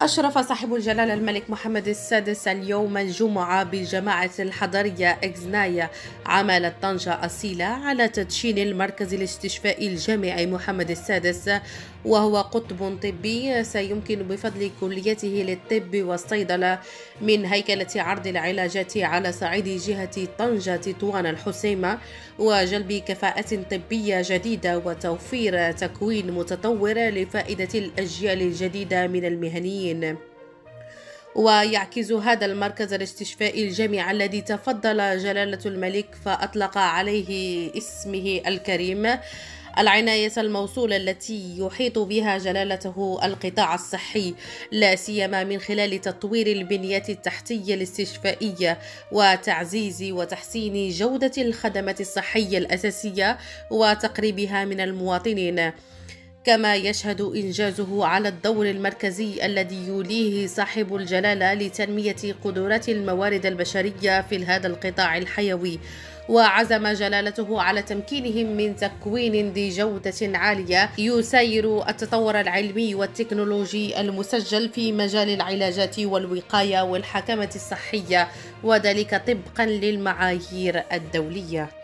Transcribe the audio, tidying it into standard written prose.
أشرف صاحب الجلالة الملك محمد السادس اليوم الجمعة بالجماعة الحضرية إكزنايا عمالة طنجة أصيلة على تدشين المركز الاستشفائي الجامعي محمد السادس، وهو قطب طبي سيمكن بفضل كليته للطب والصيدلة من هيكلة عرض العلاجات على صعيد جهة طنجة تطوان الحسيمة، وجلب كفاءة طبية جديدة وتوفير تكوين متطور لفائدة الأجيال الجديدة من المهنيين. ويعكس هذا المركز الاستشفائي الجامعي الذي تفضل جلالة الملك فأطلق عليه اسمه الكريم العناية الموصولة التي يحيط بها جلالته القطاع الصحي، لا سيما من خلال تطوير البنية التحتية الاستشفائية وتعزيز وتحسين جودة الخدمات الصحية الأساسية وتقريبها من المواطنين. كما يشهد إنجازه على الدور المركزي الذي يوليه صاحب الجلالة لتنمية قدرات الموارد البشرية في هذا القطاع الحيوي، وعزم جلالته على تمكينهم من تكوين ذي جودة عالية يسير التطور العلمي والتكنولوجي المسجل في مجال العلاجات والوقاية والحكمة الصحية، وذلك طبقا للمعايير الدولية.